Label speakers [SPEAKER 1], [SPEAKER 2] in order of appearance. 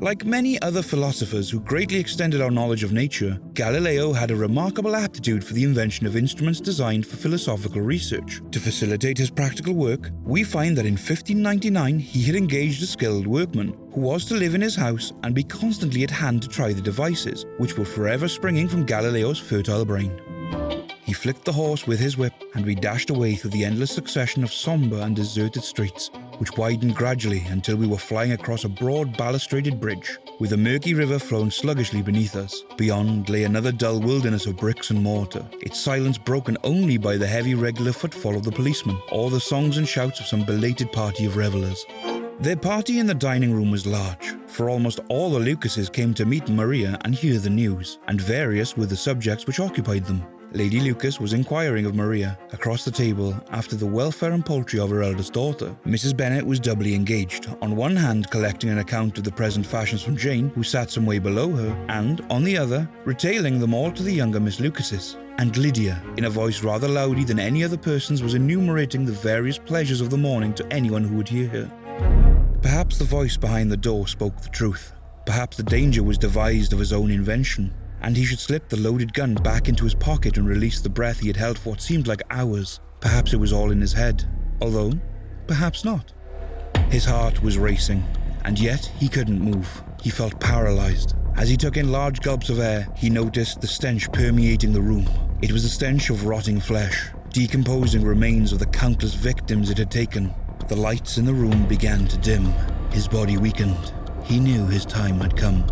[SPEAKER 1] Like many other philosophers who greatly extended our knowledge of nature, Galileo had a remarkable aptitude for the invention of instruments designed for philosophical research. To facilitate his practical work, we find that in 1599 he had engaged a skilled workman who was to live in his house and be constantly at hand to try the devices, which were forever springing from Galileo's fertile brain. He flicked the horse with his whip, and we dashed away through the endless succession of sombre and deserted streets, which widened gradually until we were flying across a broad balustraded bridge, with a murky river flowing sluggishly beneath us. Beyond lay another dull wilderness of bricks and mortar, its silence broken only by the heavy regular footfall of the policeman, or the songs and shouts of some belated party of revellers. Their party in the dining room was large, for almost all the Lucases came to meet Maria and hear the news, and various were the subjects which occupied them. Lady Lucas was inquiring of Maria, across the table, after the welfare and poultry of her eldest daughter. Mrs. Bennet was doubly engaged, on one hand collecting an account of the present fashions from Jane, who sat some way below her, and, on the other, retailing them all to the younger Miss Lucases. And Lydia, in a voice rather louder than any other person's, was enumerating the various pleasures of the morning to anyone who would hear her. Perhaps the voice behind the door spoke the truth. Perhaps the danger was devised of his own invention, and he should slip the loaded gun back into his pocket and release the breath he had held for what seemed like hours. Perhaps it was all in his head, although perhaps not. His heart was racing, and yet he couldn't move. He felt paralyzed. As he took in large gulps of air, he noticed the stench permeating the room. It was the stench of rotting flesh, decomposing remains of the countless victims it had taken. The lights in the room began to dim. His body weakened. He knew his time had come.